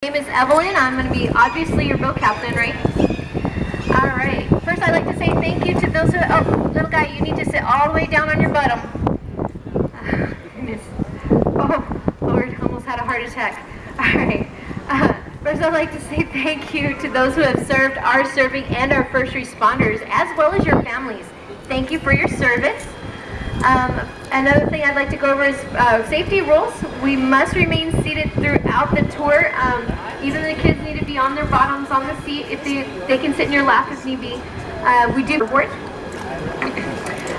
My name is Evelyn. I'm going to be obviously your boat captain, right? Alright. First I'd like to say thank you to those who... Oh, little guy, you need to sit all the way down on your bottom. Goodness. Oh, Lord, almost had a heart attack. Alright. First I'd like to say thank you to those who have served, are serving, and our first responders, as well as your families. Thank you for your service. Another thing I'd like to go over is safety rules. We must remain seated throughout the tour. Even the kids need to be on their bottoms on the seat. If they can sit in your lap if need be. We do report.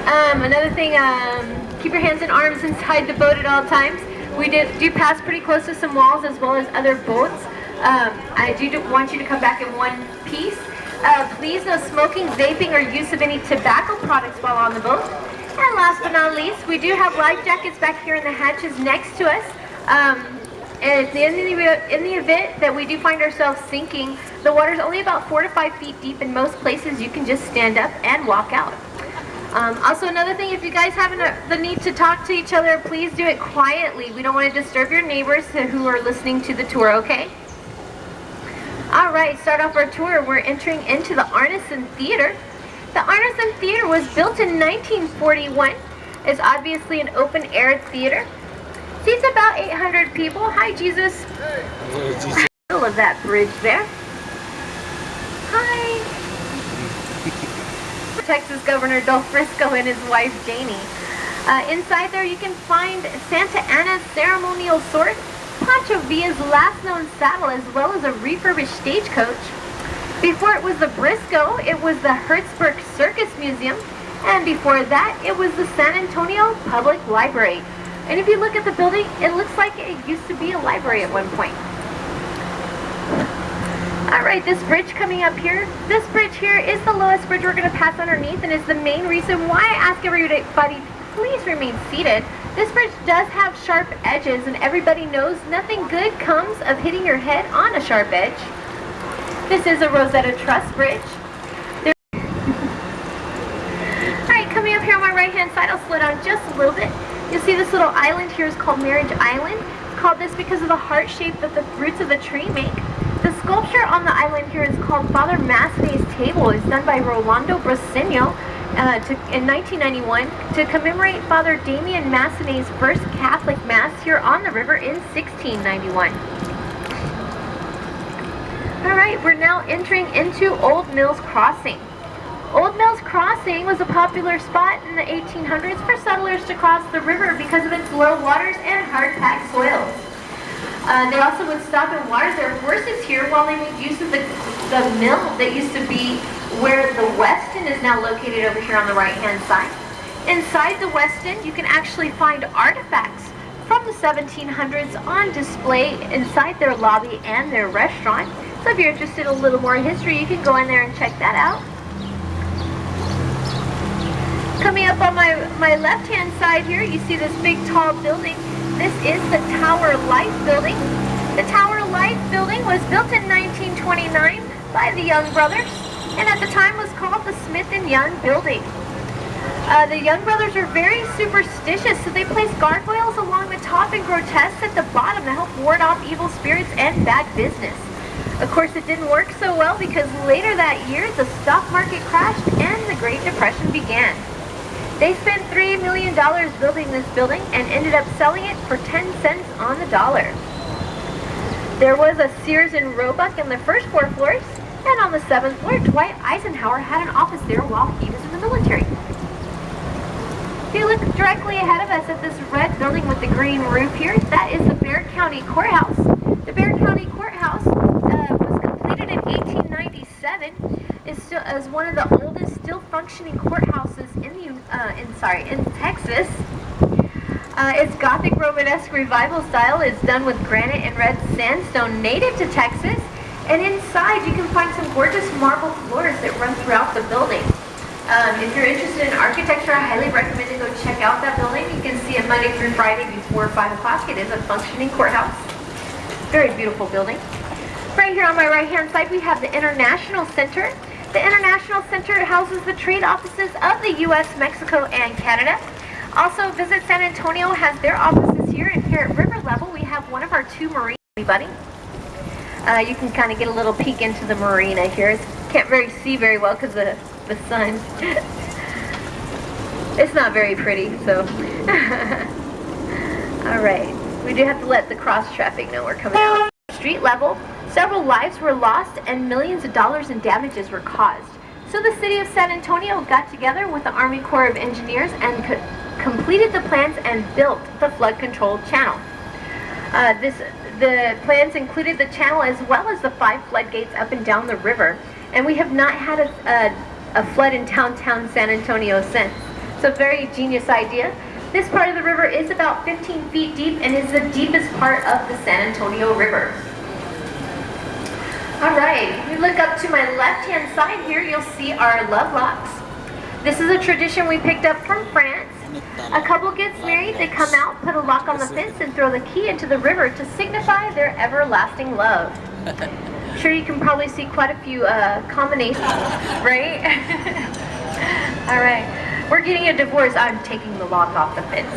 Another thing, keep your hands and arms inside the boat at all times. We do pass pretty close to some walls as well as other boats. I do want you to come back in one piece. Please, no smoking, vaping, or use of any tobacco products while on the boat. And last but not least, we do have life jackets back here in the hatches next to us. And in the event that we do find ourselves sinking, the water is only about 4 to 5 feet deep. In most places, you can just stand up and walk out. Also, another thing, if you guys have the need to talk to each other, please do it quietly. We don't want to disturb your neighbors who are listening to the tour, okay? All right, start off our tour. We're entering into the Arneson Theater. The Arneson Theater was built in 1941. It's obviously an open-air theater. Seats about 800 people. Hi, Jesus. Middle of that bridge there. Hi. Texas Governor Del Frisco and his wife, Janie. Inside there, you can find Santa Anna's ceremonial sword, Pancho Villa's last known saddle, as well as a refurbished stagecoach. Before it was the Briscoe, it was the Hertzberg Circus Museum, and before that, it was the San Antonio Public Library. And if you look at the building, it looks like it used to be a library at one point. Alright, this bridge coming up here, this bridge here is the lowest bridge we're going to pass underneath, and is the main reason why I ask everybody, please remain seated. This bridge does have sharp edges, and everybody knows nothing good comes of hitting your head on a sharp edge. This is a Rosetta Truss bridge. Alright, coming up here on my right hand side, I'll slow down just a little bit. You'll see this little island here is called Marriage Island. It's called this because of the heart shape that the roots of the tree make. The sculpture on the island here is called Father Massenet's Table. It's done by Rolando Brasino in 1991 to commemorate Father Damien Massenet's first Catholic Mass here on the river in 1691. Alright, we're now entering into Old Mills Crossing. Old Mills Crossing was a popular spot in the 1800s for settlers to cross the river because of its low waters and hard-packed soils. They also would stop and water their horses here while they made use of the mill that used to be where the Westin is now located over here on the right-hand side. Inside the Westin, you can actually find artifacts from the 1700s on display inside their lobby and their restaurant. So if you're interested in a little more history, you can go in there and check that out. Coming up on my left-hand side here, you see this big tall building. This is the Tower Life Building. The Tower Life Building was built in 1929 by the Young brothers, and at the time was called the Smith & Young Building. The Young brothers are very superstitious, so they placed gargoyles along the top and grotesques at the bottom to help ward off evil spirits and bad business. Of course, it didn't work so well because later that year, the stock market crashed and the Great Depression began. They spent $3 million building this building and ended up selling it for 10 cents on the dollar. There was a Sears and Roebuck in the first 4 floors, and on the 7th floor, Dwight Eisenhower had an office there while he was in the military. If you look directly ahead of us at this red building with the green roof here, that is the Bexar County Courthouse. The Bexar County Courthouse was completed in 1897. Is one of the oldest still functioning courthouses in Texas. Its Gothic Romanesque revival style is done with granite and red sandstone native to Texas. And inside you can find some gorgeous marble floors that run throughout the building. If you're interested in architecture, I highly recommend to go check out that building. You can see it Monday through Friday before 5 o'clock. It is a functioning courthouse. Very beautiful building. Right here on my right hand side we have the International Center. The International Center houses the trade offices of the U.S., Mexico, and Canada. Also, Visit San Antonio has their offices here, and here at river level we have one of our 2 marines. Everybody. You can kind of get a little peek into the marina here. Can't see very well because of the sun. It's not very pretty, so. Alright, we do have to let the cross traffic know we're coming out. Street level, several lives were lost and millions of dollars in damages were caused. So the city of San Antonio got together with the Army Corps of Engineers and completed the plans and built the flood control channel. The plans included the channel as well as the 5 floodgates up and down the river. And we have not had a flood in downtown San Antonio since. So very genius idea. This part of the river is about 15 feet deep and is the deepest part of the San Antonio River. Alright, if you look up to my left-hand side here, you'll see our love locks. This is a tradition we picked up from France. A couple gets married, they come out, put a lock on the fence, and throw the key into the river to signify their everlasting love. I'm sure you can probably see quite a few combinations, right? Alright. We're getting a divorce. I'm taking the lock off the fence.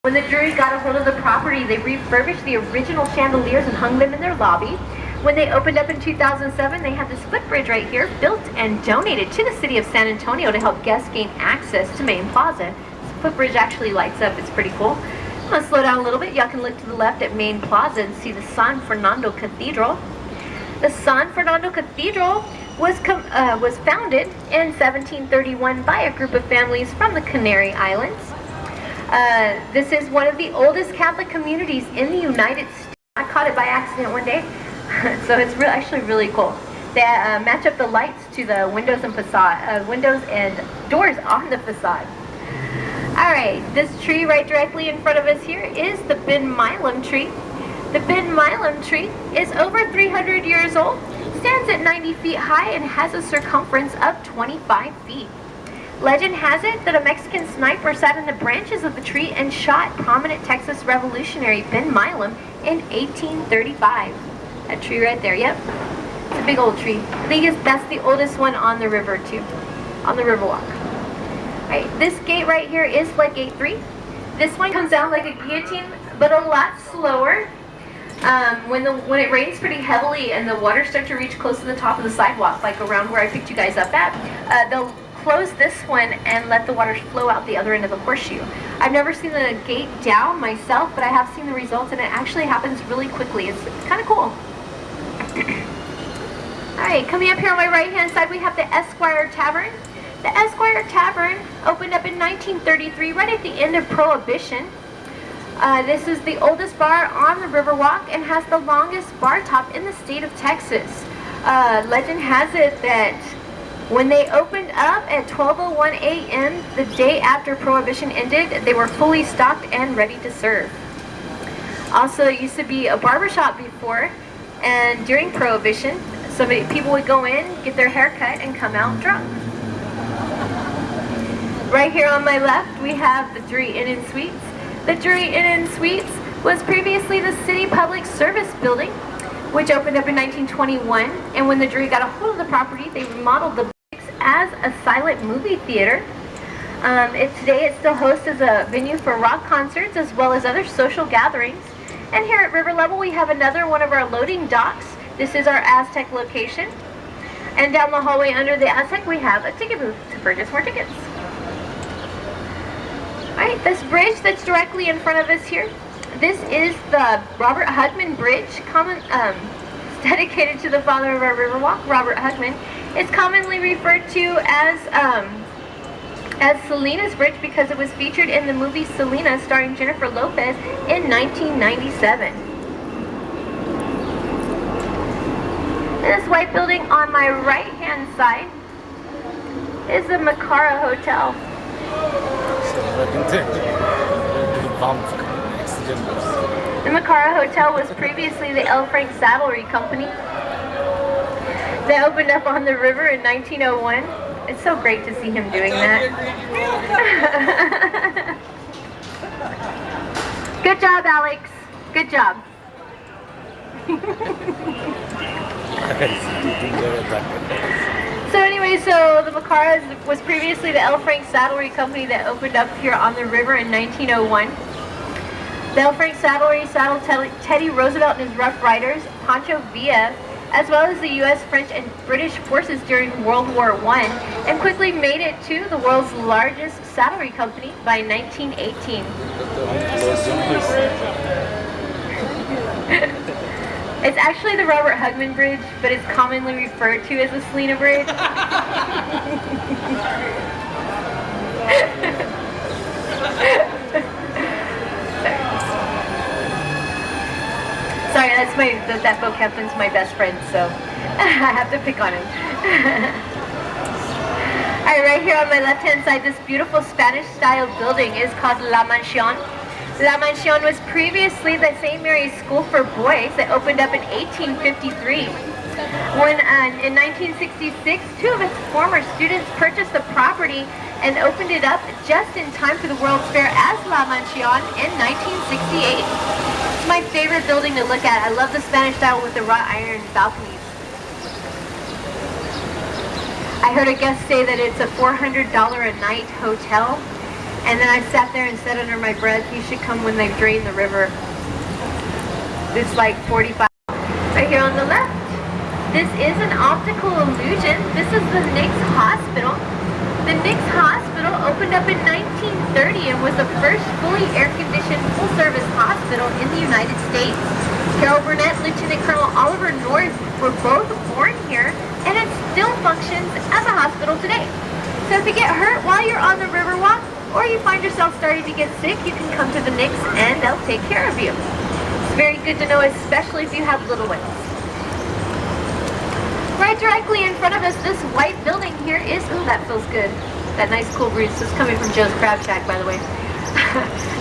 When the jury got a hold of the property, they refurbished the original chandeliers and hung them in their lobby. When they opened up in 2007, they had this footbridge right here built and donated to the city of San Antonio to help guests gain access to Main Plaza. This footbridge actually lights up. It's pretty cool. I'm going to slow down a little bit. Y'all can look to the left at Main Plaza and see the San Fernando Cathedral. The San Fernando Cathedral was founded in 1731 by a group of families from the Canary Islands. This is one of the oldest Catholic communities in the United States. I caught it by accident one day, so it's actually really cool. They match up the lights to the windows and windows and doors on the facade. Alright, this tree right directly in front of us here is the Ben Milam tree. The Ben Milam tree is over 300 years old, stands at 90 feet high, and has a circumference of 25 feet. Legend has it that a Mexican sniper sat in the branches of the tree and shot prominent Texas revolutionary Ben Milam in 1835. That tree right there, yep. It's a big old tree. I think that's the oldest one on the river too, on the Riverwalk. Alright, this gate right here is floodgate 3. This one comes down like a guillotine, but a lot slower. When it rains pretty heavily and the water starts to reach close to the top of the sidewalk, like around where I picked you guys up at, they'll close this one and let the water flow out the other end of the horseshoe. I've never seen the gate down myself, but I have seen the results, and it actually happens really quickly. It's kind of cool. Alright, coming up here on my right hand side, we have the Esquire Tavern. The Esquire Tavern opened up in 1933, right at the end of Prohibition. This is the oldest bar on the Riverwalk and has the longest bar top in the state of Texas. Legend has it that when they opened up at 12:01 a.m. the day after Prohibition ended, they were fully stocked and ready to serve. Also, it used to be a barbershop before, and during Prohibition, so people would go in, get their hair cut, and come out drunk. Right here on my left, we have the Drury Inn and Suites. The Drury Inn and Suites was previously the City Public Service Building, which opened up in 1921, and when the Drury got a hold of the property, they remodeled the buildings as a silent movie theater. Today it still hosts as a venue for rock concerts as well as other social gatherings. And here at river level, we have another one of our loading docks. This is our Aztec location. And down the hallway under the Aztec, we have a ticket booth to purchase more tickets. Alright, this bridge that's directly in front of us here, this is the Robert Hudman Bridge, dedicated to the father of our Riverwalk, Robert Hudman. It's commonly referred to as Selena's Bridge because it was featured in the movie Selena starring Jennifer Lopez in 1997. And this white building on my right-hand side is the Macara Hotel. The Macara Hotel was previously the L. Frank Saddlery Company. They opened up on the river in 1901. It's so great to see him doing that. Good job, Alex. Good job. So anyway, so the Macaras was previously the L. Frank Saddlery Company that opened up here on the river in 1901. Bell Frank Saddlery saddled Teddy Roosevelt and his Rough Riders, Pancho Villa, as well as the U.S., French, and British forces during World War I, and quickly made it to the world's largest saddlery company by 1918. It's actually the Robert Hudman Bridge, but it's commonly referred to as the Selena Bridge. Sorry, that boat captain's my best friend, so I have to pick on him. Alright, right here on my left-hand side, this beautiful Spanish-style building is called La Mansion. La Mansion was previously the St. Mary's School for Boys that opened up in 1853. When, in 1966, two of its former students purchased the property and opened it up just in time for the World's Fair as La Mansion in 1968. It's my favorite building to look at. I love the Spanish style with the wrought iron balconies. I heard a guest say that it's a $400 a night hotel, and then I sat there and said under my breath, you should come when they drain the river. It's like 45. Right here on the left, this is an optical illusion. This is the Knicks Hospital. The Knicks Hospital opened up in 1930 and was the first fully air-conditioned, full-service hospital in the United States. Carol Burnett, Lieutenant Colonel Oliver North were both born here, and it still functions as a hospital today. So if you get hurt while you're on the Riverwalk, or you find yourself starting to get sick, you can come to the Knicks and they'll take care of you. It's very good to know, especially if you have little ones. Right directly in front of us, this white building here is, ooh, that feels good. That nice cool breeze. This is coming from Joe's Crab Shack, by the way.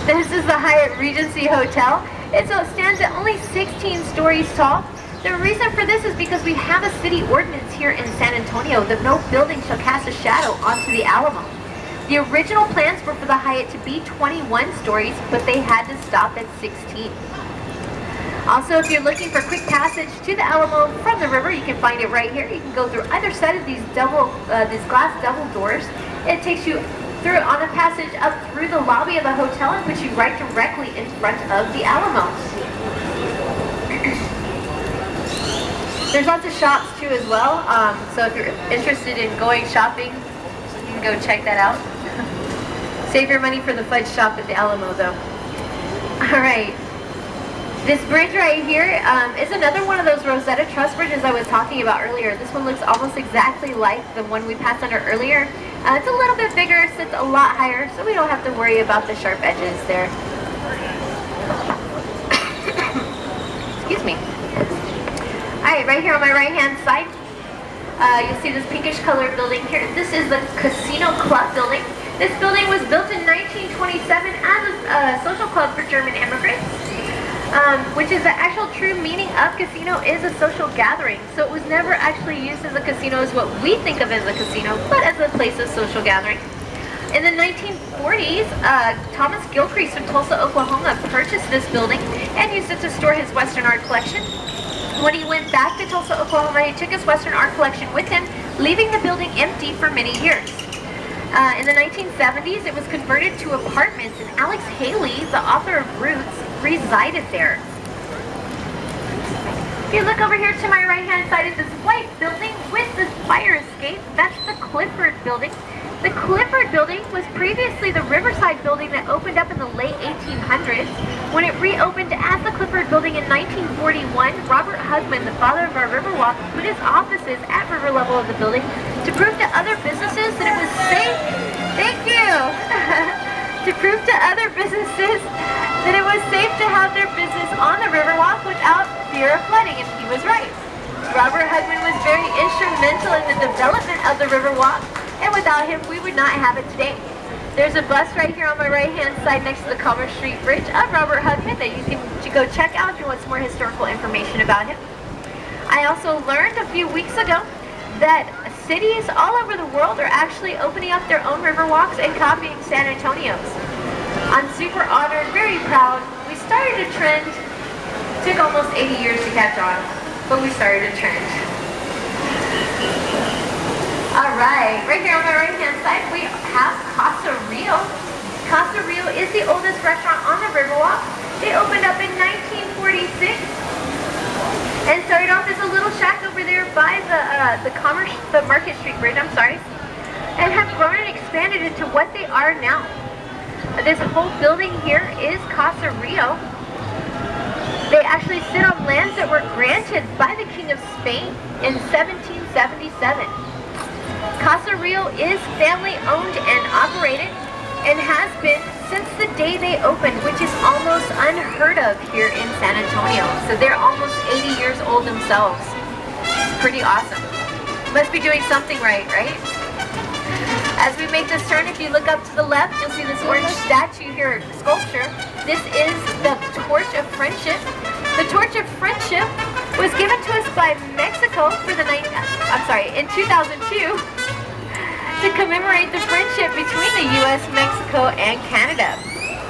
This is the Hyatt Regency Hotel. It stands at only 16 stories tall. The reason for this is because we have a city ordinance here in San Antonio that no building shall cast a shadow onto the Alamo. The original plans were for the Hyatt to be 21 stories, but they had to stop at 16. Also, if you're looking for quick passage to the Alamo from the river, you can find it right here. You can go through either side of these glass double doors. It takes you through on a passage up through the lobby of the hotel and puts you right directly in front of the Alamo. There's lots of shops too as well. So if you're interested in going shopping, you can go check that out. Save your money for the fudge shop at the Alamo though. Alright. This bridge right here is another one of those Rosetta Truss bridges I was talking about earlier. This one looks almost exactly like the one we passed under earlier. It's a little bit bigger, sits a lot higher, so we don't have to worry about the sharp edges there. Excuse me. Alright, right here on my right hand side, you'll see this pinkish colored building here. This is the Casino Club building. This building was built in 1927 as a social club for German immigrants. Which is the actual true meaning of casino is a social gathering. So it was never actually used as a casino as what we think of as a casino, but as a place of social gathering. In the 1940s, Thomas Gilcrease from Tulsa, Oklahoma purchased this building and used it to store his Western art collection. When he went back to Tulsa, Oklahoma, he took his Western art collection with him, leaving the building empty for many years. In the 1970s, it was converted to apartments, and Alex Haley, the author of Roots, resided there. If you look over here to my right-hand side is this white building with this fire escape. That's the Clifford building. The Clifford building was previously the Riverside building that opened up in the late 1800s. When it reopened as the Clifford building in 1941, Robert Hudman, the father of our Riverwalk, put his offices at river level of the building to prove to other businesses that it was safe. Thank you. To prove to other businesses that it was safe to have their business on the Riverwalk without fear of flooding, and he was right. Robert Hudman was very instrumental in the development of the Riverwalk, and without him, we would not have it today. There's a bust right here on my right-hand side next to the Commerce Street Bridge of Robert Hudman that you can go check out if you want some more historical information about him. I also learned a few weeks ago that cities all over the world are actually opening up their own Riverwalks and copying San Antonio's. I'm super honored, very proud. We started a trend. It took almost 80 years to catch on, but we started a trend. Alright, right here on my right-hand side, we have Casa Rio. Casa Rio is the oldest restaurant on the Riverwalk. They opened up in 1946 and started off as a little shack over there by the Market Street Bridge, I'm sorry, and have grown and expanded into what they are now. This whole building here is Casa Rio. They actually sit on lands that were granted by the King of Spain in 1777. Casa Rio is family owned and operated and has been since the day they opened, which is almost unheard of here in San Antonio. So they're almost 80 years old themselves. It's pretty awesome. Must be doing something right, right? As we make this turn, if you look up to the left, you'll see this orange statue here, sculpture. This is the Torch of Friendship. The Torch of Friendship was given to us by Mexico for the in 2002 to commemorate the friendship between the U.S., Mexico, and Canada.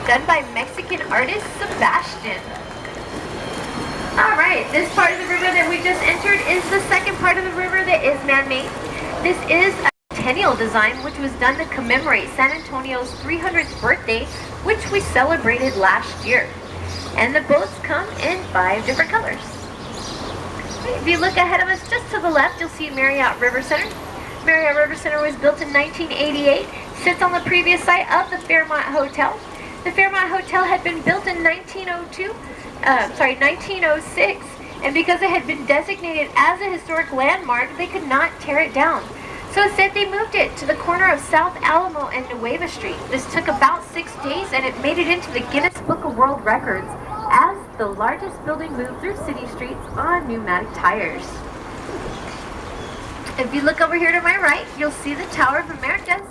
Done by Mexican artist Sebastian. Alright, this part of the river that we just entered is the second part of the river that is man-made. This is a Centennial Design, which was done to commemorate San Antonio's 300th birthday, which we celebrated last year. And the boats come in 5 different colors. If you look ahead of us just to the left, you'll see Marriott River Center. Marriott River Center was built in 1988, sits on the previous site of the Fairmont Hotel. The Fairmont Hotel had been built in 1906, and because it had been designated as a historic landmark, they could not tear it down. So instead they moved it to the corner of South Alamo and Nueva Street. This took about 6 days and it made it into the Guinness Book of World Records as the largest building moved through city streets on pneumatic tires. If you look over here to my right, you'll see the Tower of Americas.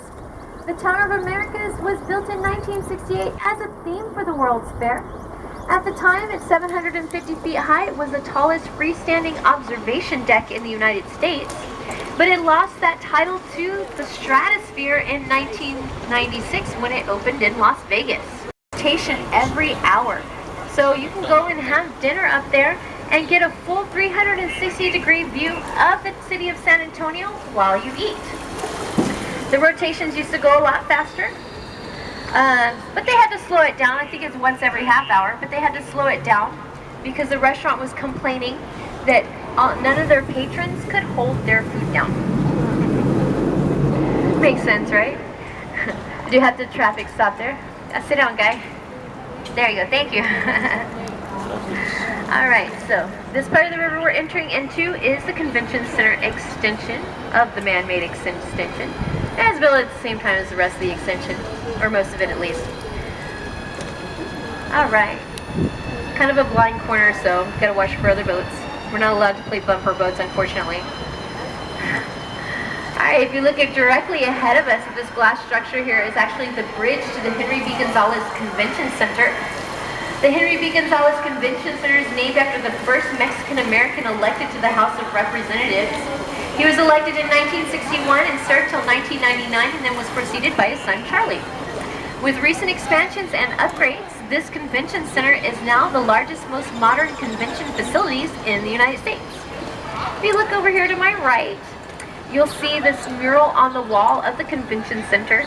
The Tower of Americas was built in 1968 as a theme for the World's Fair. At the time, at 750 feet high, it was the tallest freestanding observation deck in the United States. But it lost that title to the Stratosphere in 1996 when it opened in Las Vegas. Rotation every hour. So you can go and have dinner up there and get a full 360-degree view of the city of San Antonio while you eat. The rotations used to go a lot faster, but they had to slow it down. I think it's once every half hour, but they had to slow it down because the restaurant was complaining that none of their patrons could hold their food down. Makes sense, right? I do have the traffic stop there. Sit down, guy. There you go, thank you. Alright, so this part of the river we're entering into is the Convention Center extension of the man-made extension. It's built at the same time as the rest of the extension, or most of it at least. Alright, kind of a blind corner, so gotta watch for other boats. We're not allowed to play bumper boats, unfortunately. Alright, if you look at directly ahead of us, this glass structure here is actually the bridge to the Henry B. Gonzalez Convention Center. The Henry B. Gonzalez Convention Center is named after the first Mexican-American elected to the House of Representatives. He was elected in 1961 and served till 1999 and then was preceded by his son Charlie. With recent expansions and upgrades, this convention center is now the largest, most modern convention facilities in the United States. If you look over here to my right, you'll see this mural on the wall of the convention center.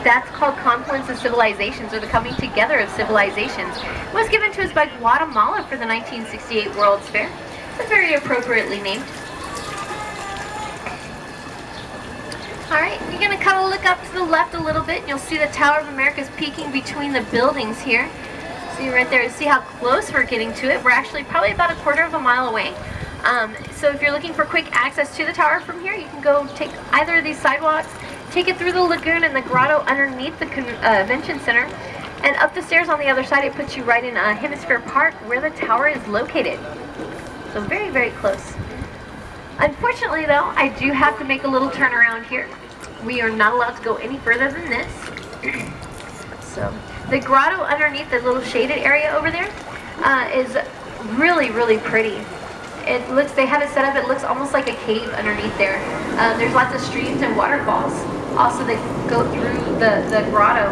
That's called Confluence of Civilizations, or the Coming Together of Civilizations. It was given to us by Guatemala for the 1968 World's Fair. It's very appropriately named. Alright, you're going to kind of look up to the left a little bit and you'll see the Tower of Americas peeking between the buildings here. See right there, see how close we're getting to it. We're actually probably about a quarter of a mile away. So if you're looking for quick access to the tower from here, you can go take either of these sidewalks, take it through the lagoon and the grotto underneath the convention center, and up the stairs on the other side. It puts you right in Hemisphere Park where the tower is located. So very, very close. Unfortunately though, I do have to make a little turnaround here. We are not allowed to go any further than this. So the grotto underneath the little shaded area over there is really, really pretty. It looks, they have it set up, it looks almost like a cave underneath there. There's lots of streams and waterfalls. Also, they go through the grotto.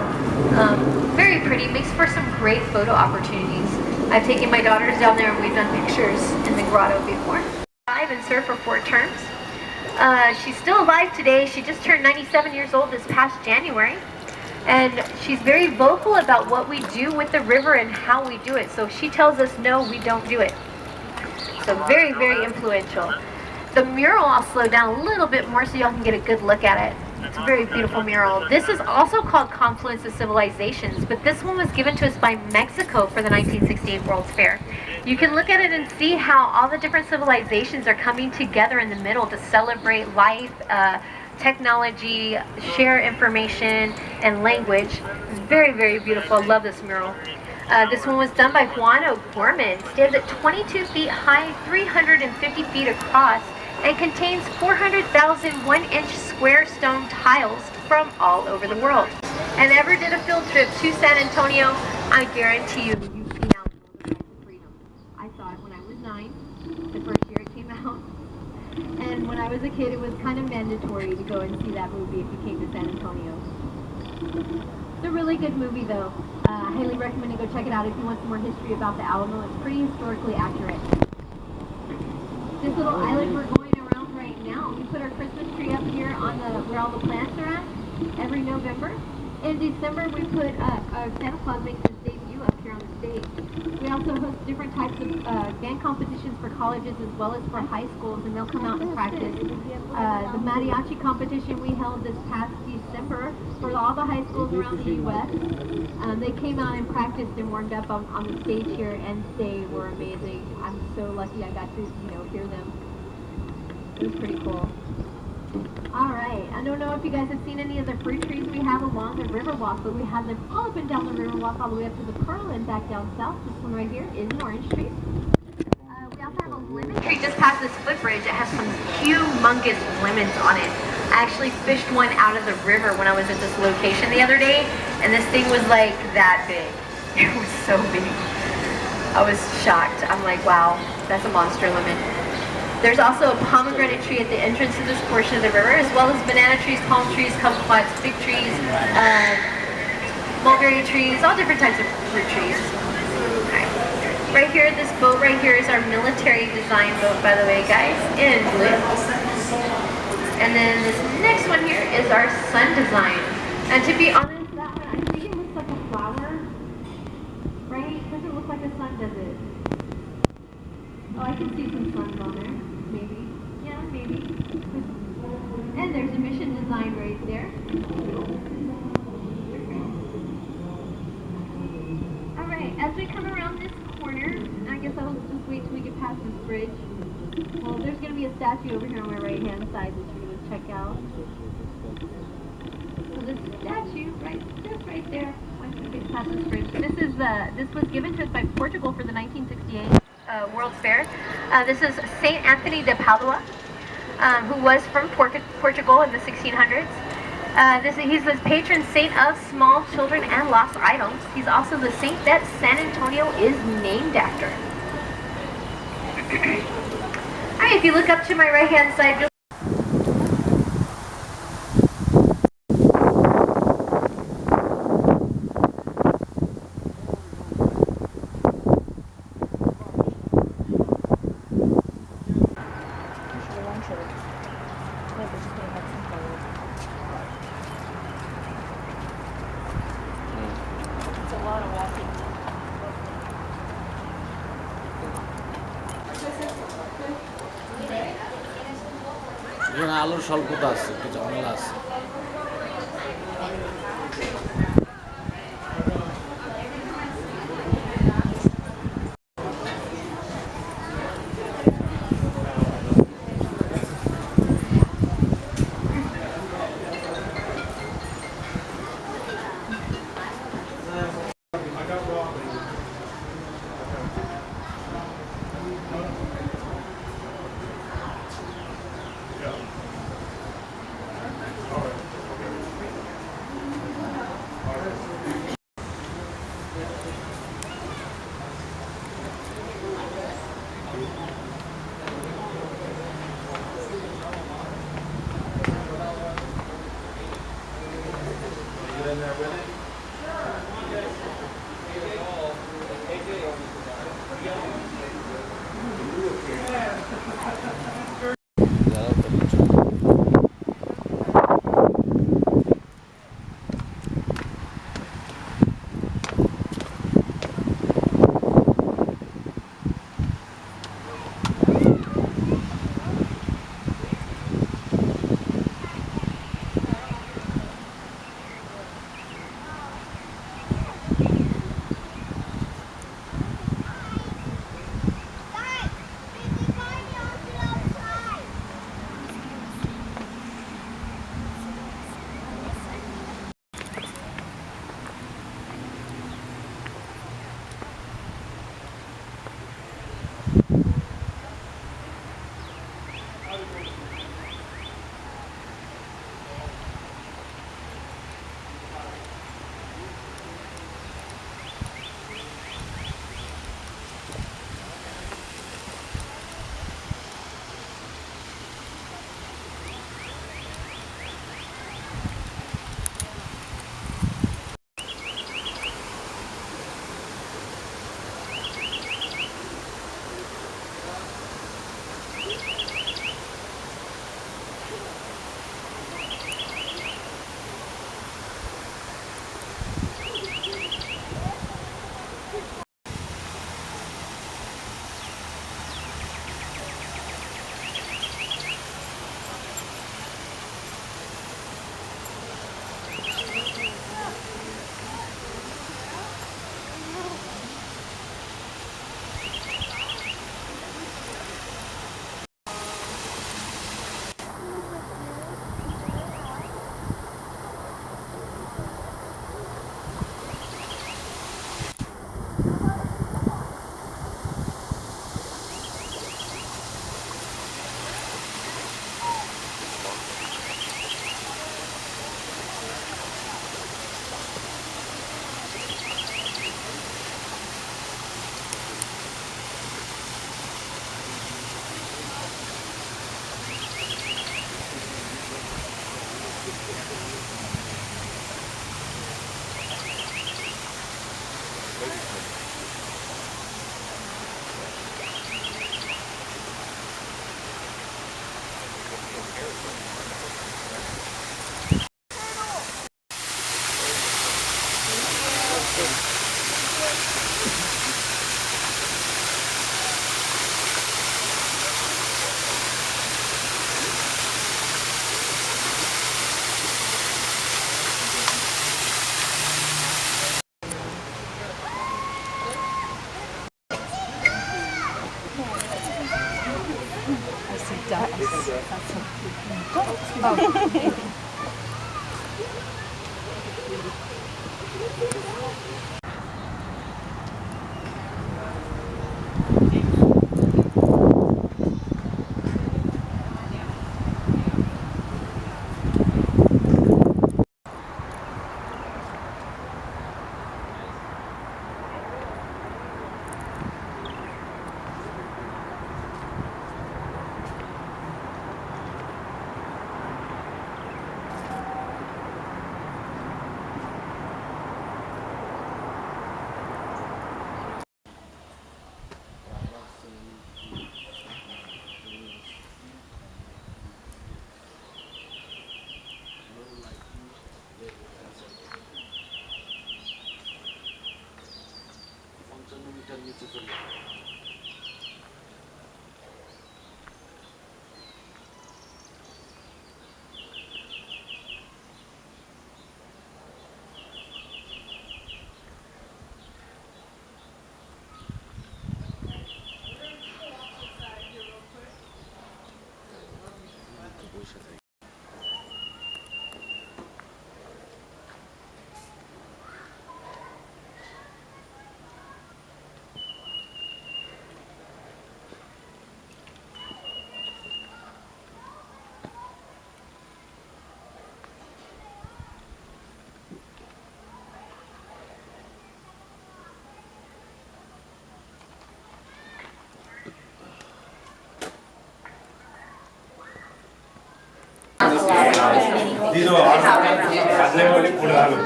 Very pretty, makes for some great photo opportunities. I've taken my daughters down there and we've done pictures in the grotto before. And served for 4 terms. She's still alive today. She just turned 97 years old this past January. And she's very vocal about what we do with the river and how we do it. So if she tells us no, we don't do it. So very, very influential. The mural I'll slow down a little bit more so y'all can get a good look at it. It's a very beautiful mural. This is also called Confluence of Civilizations, but this one was given to us by Mexico for the 1968 World's Fair. You can look at it and see how all the different civilizations are coming together in the middle to celebrate life, technology, share information, and language. It's very, very beautiful. I love this mural. This one was done by Juan O'Gorman. Stands at 22 feet high, 350 feet across, and contains 400,000 one-inch square stone tiles from all over the world. And ever did a field trip to San Antonio, I guarantee you, you've seen out Freedom. I saw it when I was 9, the first year it came out. And when I was a kid, it was kind of mandatory to go and see that movie if you came to San Antonio. It's a really good movie, though. I highly recommend you go check it out if you want some more history about the Alamo. It's pretty historically accurate. This little island we're going around right now, we put our Christmas tree up here on the where all the plants are at every November. In December, we put Santa Claus makes his debut up here on the stage. We also host different types of band competitions for colleges as well as for high schools, and they'll come out and practice. The mariachi competition we held this past December for all the high schools around the U.S. They came out and practiced and warmed up on the stage here, and they were amazing. I'm so lucky I got to hear them. It was pretty cool. Alright, I don't know if you guys have seen any of the fruit trees we have along the Riverwalk, but we have them all up and down the Riverwalk all the way up to the Pearl and back down south. This one right here is an orange tree. We also have a lemon tree just past this footbridge. It has some humongous lemons on it. I actually fished one out of the river when I was at this location the other day, and this thing was like that big. It was so big. I was shocked. I'm like, wow, that's a monster lemon. There's also a pomegranate tree at the entrance to this portion of the river, as well as banana trees, palm trees, kumquats, fig trees, mulberry trees, all different types of fruit trees. Okay. Right here, this boat right here is our military design boat, by the way, guys, in blue. And then this next one here is our sun design. And to be honest, that one, I think it looks like a flower, right? It doesn't look like a sun, does it? Oh, I can see some suns on there. Maybe. Yeah, maybe. And there's a mission design right there. Alright, as we come around this corner, I guess I'll just wait till we get past this bridge. Well, there's going to be a statue over here on my right-hand side that you're going to check out. So this statue, just right there, once we get past this bridge. This was given to us by Portugal for the 1968 World's Fair. This is Saint Anthony de Padua, who was from Portugal in the 1600s. He's the patron saint of small children and lost items. He's also the saint that San Antonio is named after. Alright, if you look up to my right-hand side, you'll আলোর স্বল্পতা আছে, একটু ঝামেলা আছে।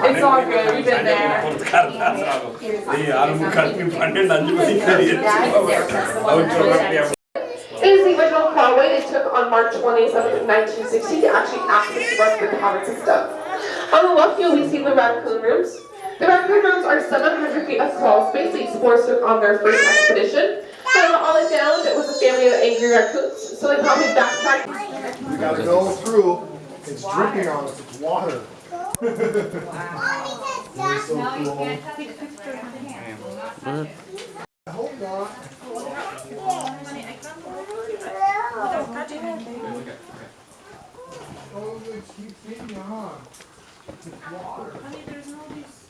It's all good. We've been there. It is the original Parkway they took on March 27th, 1960 to actually access the rest of the tower system. On the left, you'll be seeing the raccoon rooms. The raccoon rooms are 700 feet of crawl space the explorers took on their first expedition. So all they found was a family of angry raccoons, so they probably backtracked. We gotta go through. It's dripping on us. It's water. Wow. So now cool. you can't take a picture with the hand. I hope not. Oh, it keeps hitting on. It's water. Honey, there's no this.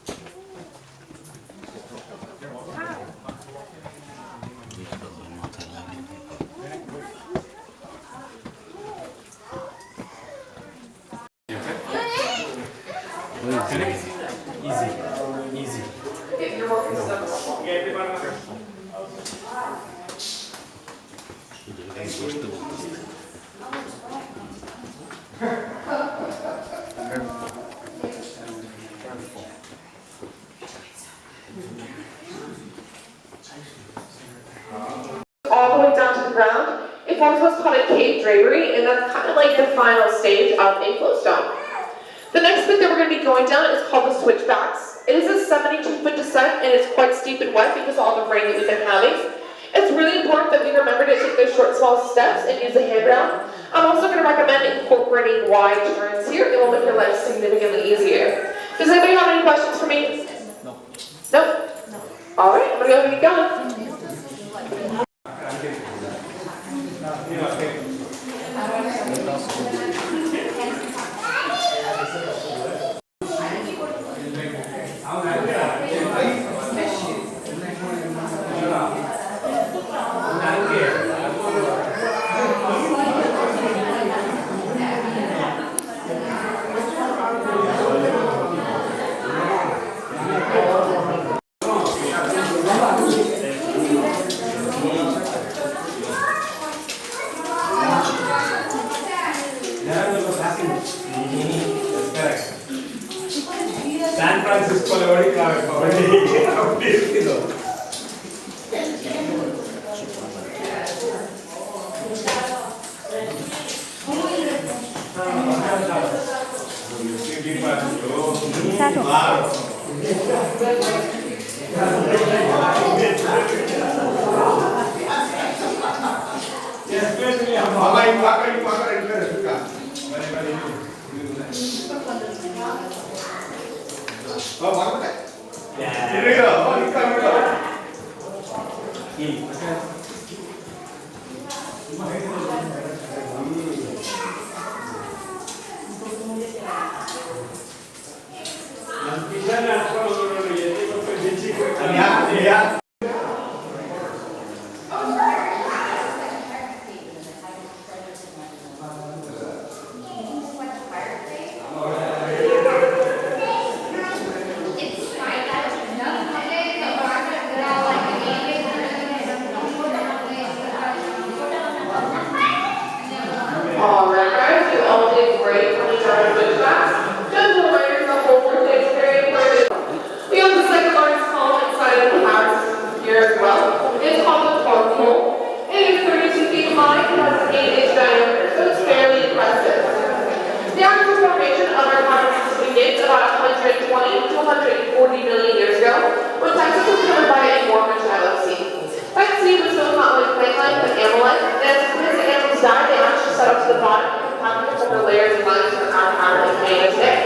Easy. All the way down to the ground, it forms what's called a cave drapery, and that's kind of like the final stage of a flowstone. The next bit that we're going to be going down is called the Switchbacks. It is a 72-foot descent, and it's quite steep and wet because of all the rain that we've been having. It's really important that we remember to take those short, small steps and use the handrail. I'm also going to recommend incorporating wide turns here. It will make your life significantly easier. Does anybody have any questions for me? No. No? All right, I'm going to go ahead and get going. San Francisco le voy a Alright guys, you all did great when you started Switchbacks. Just a reminder, the whole birthday is very important. We have the second largest hall inside of the house here as well. It's called the Parkway. It is 32 feet high and has an 8-inch diameter, so it's fairly impressive. The actual formation of our continent begins about 120 to 140 million years ago, when Texas was covered by a warm and shallow sea. That sea was so not like plant life but animal life, and as soon as the animals died, they actually set up to the bottom and compacted into the layers of limestone out of how they made today.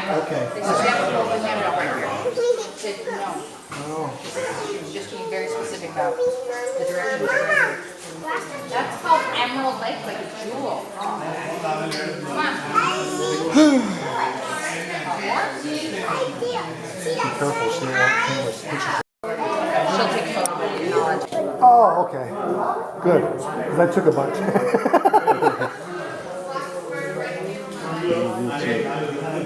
Okay. Just being very specific about the direction. That's called Emerald Lake, like a jewel. Come on. Be careful, she won't She'll take photos. Oh, okay. Good. Because I took a bunch.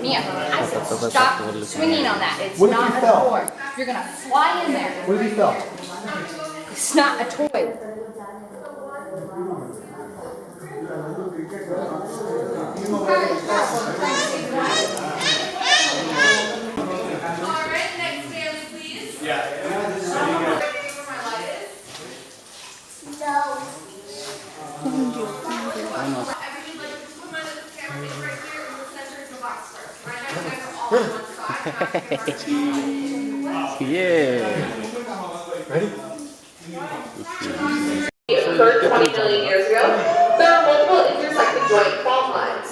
Mia, I said stop swinging on that. It's What if not you a fell? toy. You're going to fly in there. What if he fell? It's not a toy. Alright, next family please. Yeah. Yeah. Ready? Occurred 20 million years ago, there are multiple intersecting joint fault lines.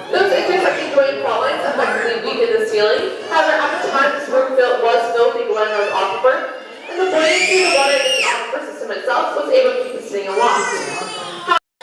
Those intersecting joint fault lines effectively weakened the ceiling. However, at the time this room was built in Glen Rose Aquifer, and the buoyancy of the water in the aquifer system itself was able to keep it sitting aloft.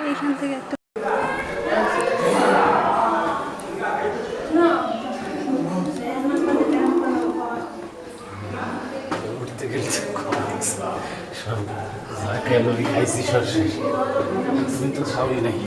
এইখান থেকে একটা উঠতে গেলে সব যা calorie খাইছি সব শেষ তুমি তো খাওয়াই নাই